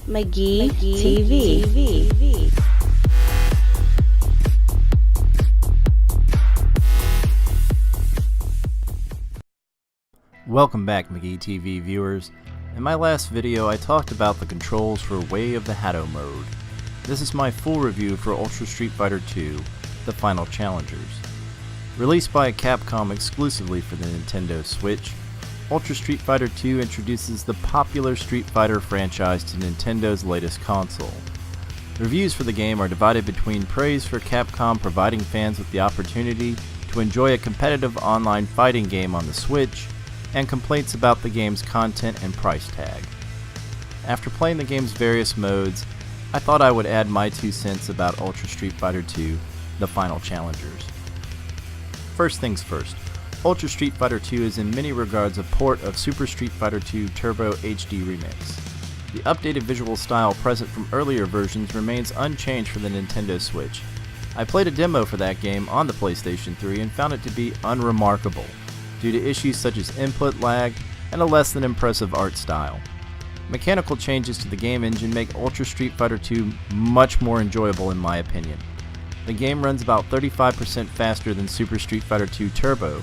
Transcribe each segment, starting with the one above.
McGee TV. Welcome back, McGee TV viewers. In my last video I talked about the controls for Way of the Hatto mode. This is my full review for Ultra Street Fighter 2, The Final Challengers. Released by Capcom exclusively for the Nintendo Switch, Ultra Street Fighter 2 introduces the popular Street Fighter franchise to Nintendo's latest console. Reviews for the game are divided between praise for Capcom providing fans with the opportunity to enjoy a competitive online fighting game on the Switch, and complaints about the game's content and price tag. After playing the game's various modes, I thought I would add my 2 cents about Ultra Street Fighter 2, The Final Challengers. First things first, Ultra Street Fighter 2 is in many regards a port of Super Street Fighter 2 Turbo HD Remix. The updated visual style present from earlier versions remains unchanged for the Nintendo Switch. I played a demo for that game on the PlayStation 3 and found it to be unremarkable, due to issues such as input lag and a less than impressive art style. Mechanical changes to the game engine make Ultra Street Fighter 2 much more enjoyable in my opinion. The game runs about 35% faster than Super Street Fighter 2 Turbo.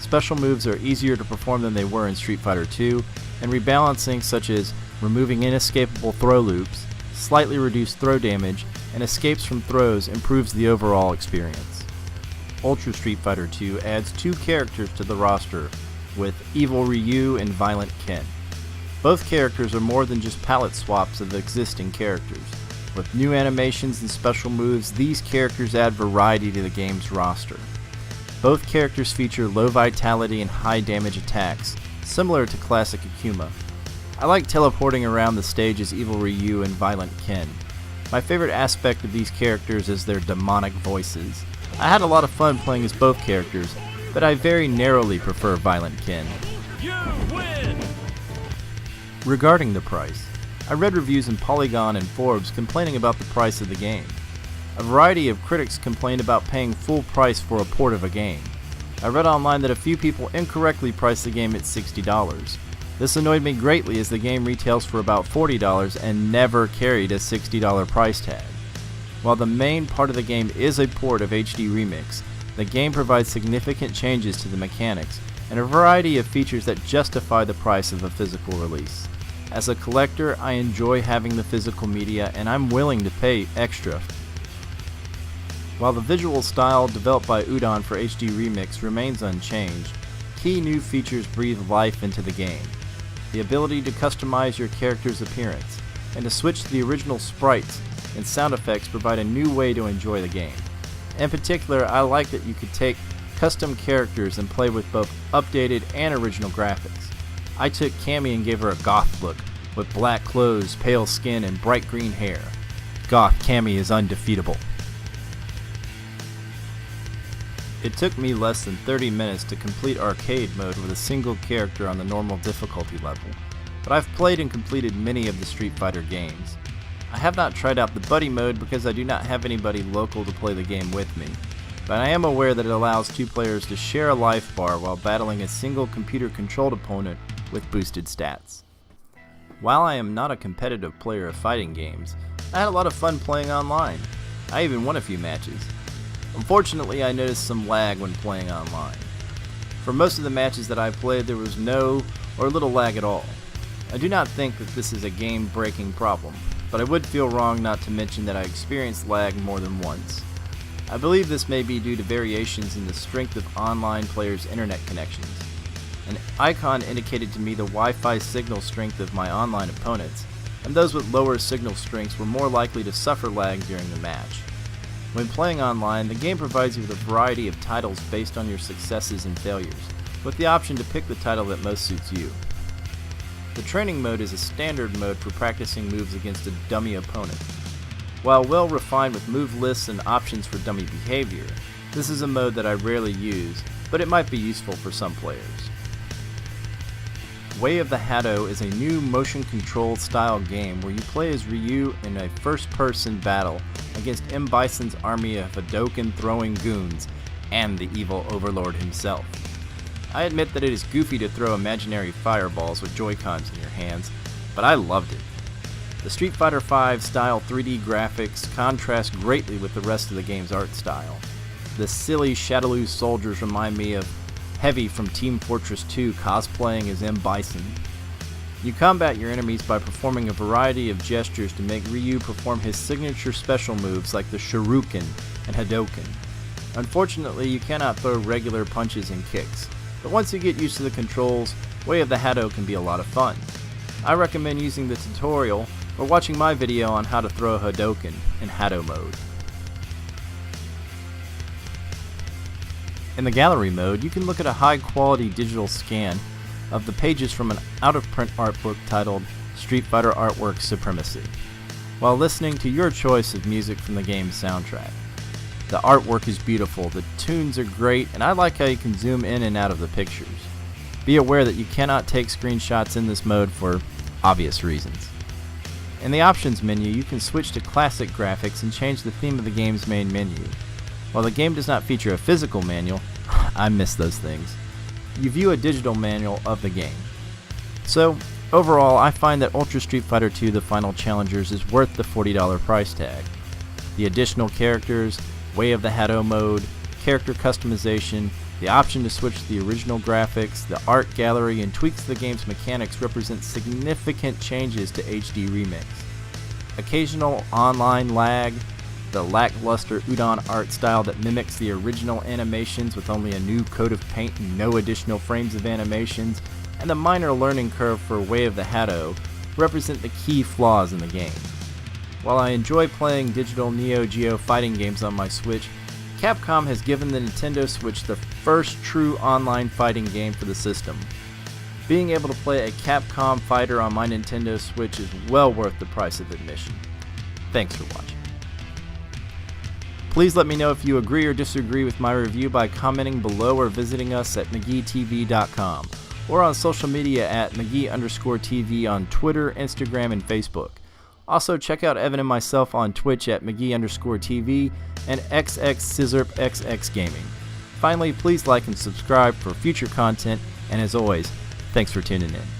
Special moves are easier to perform than they were in Street Fighter 2, and rebalancing such as removing inescapable throw loops, slightly reduced throw damage, and escapes from throws improves the overall experience. Ultra Street Fighter 2 adds 2 characters to the roster, with Evil Ryu and Violent Ken. Both characters are more than just palette swaps of existing characters. With new animations and special moves, these characters add variety to the game's roster. Both characters feature low vitality and high damage attacks, similar to classic Akuma. I like teleporting around the stage as Evil Ryu and Violent Ken. My favorite aspect of these characters is their demonic voices. I had a lot of fun playing as both characters, but I very narrowly prefer Violent Ken. You win! Regarding the price, I read reviews in Polygon and Forbes complaining about the price of the game. A variety of critics complained about paying full price for a port of a game. I read online that a few people incorrectly priced the game at $60. This annoyed me greatly as the game retails for about $40 and never carried a $60 price tag. While the main part of the game is a port of HD Remix, the game provides significant changes to the mechanics and a variety of features that justify the price of a physical release. As a collector, I enjoy having the physical media and I'm willing to pay extra. While the visual style developed by Udon for HD Remix remains unchanged, key new features breathe life into the game. The ability to customize your character's appearance and to switch to the original sprites and sound effects provide a new way to enjoy the game. In particular, I like that you could take custom characters and play with both updated and original graphics. I took Cammy and gave her a goth look, with black clothes, pale skin, and bright green hair. Goth Cammy is undefeatable. It took me less than 30 minutes to complete arcade mode with a single character on the normal difficulty level, but I've played and completed many of the Street Fighter games. I have not tried out the buddy mode because I do not have anybody local to play the game with me, but I am aware that it allows 2 players to share a life bar while battling a single computer-controlled opponent with boosted stats. While I am not a competitive player of fighting games, I had a lot of fun playing online. I even won a few matches. Unfortunately, I noticed some lag when playing online. For most of the matches that I played, there was no or little lag at all. I do not think that this is a game-breaking problem, but I would feel wrong not to mention that I experienced lag more than once. I believe this may be due to variations in the strength of online players' internet connections. An icon indicated to me the Wi-Fi signal strength of my online opponents, and those with lower signal strengths were more likely to suffer lag during the match. When playing online, the game provides you with a variety of titles based on your successes and failures, with the option to pick the title that most suits you. The training mode is a standard mode for practicing moves against a dummy opponent. While well refined with move lists and options for dummy behavior, this is a mode that I rarely use, but it might be useful for some players. Way of the Hatto is a new motion-controlled style game where you play as Ryu in a first-person battle against M. Bison's army of Hadouken-throwing goons and the evil Overlord himself. I admit that it is goofy to throw imaginary fireballs with Joy-Cons in your hands, but I loved it. The Street Fighter V style 3D graphics contrast greatly with the rest of the game's art style. The silly Shadaloo soldiers remind me of Heavy from Team Fortress 2 cosplaying as M. Bison. You combat your enemies by performing a variety of gestures to make Ryu perform his signature special moves like the Shuriken and Hadoken. Unfortunately, you cannot throw regular punches and kicks, but once you get used to the controls, Way of the Hado can be a lot of fun. I recommend using the tutorial or watching my video on how to throw a Hadoken in Hado mode. In the gallery mode, you can look at a high-quality digital scan of the pages from an out-of-print art book titled Street Fighter Artwork Supremacy, while listening to your choice of music from the game's soundtrack. The artwork is beautiful, the tunes are great, and I like how you can zoom in and out of the pictures. Be aware that you cannot take screenshots in this mode for obvious reasons. In the options menu, you can switch to classic graphics and change the theme of the game's main menu. While the game does not feature a physical manual, I miss those things, you view a digital manual of the game. So, overall, I find that Ultra Street Fighter 2 The Final Challengers is worth the $40 price tag. The additional characters, Way of the Hado mode, character customization, the option to switch to the original graphics, the art gallery, and tweaks to the game's mechanics represent significant changes to HD Remix. Occasional online lag, the lackluster Udon art style that mimics the original animations with only a new coat of paint and no additional frames of animations, and the minor learning curve for Way of the Hado represent the key flaws in the game. While I enjoy playing digital Neo Geo fighting games on my Switch, Capcom has given the Nintendo Switch the first true online fighting game for the system. Being able to play a Capcom fighter on my Nintendo Switch is well worth the price of admission. Thanks for watching. Please let me know if you agree or disagree with my review by commenting below or visiting us at McGeeTV.com or on social media at McGee_TV on Twitter, Instagram, and Facebook. Also, check out Evan and myself on Twitch at McGee_TV and XXScissorpXX Gaming. Finally, please like and subscribe for future content, and as always, thanks for tuning in.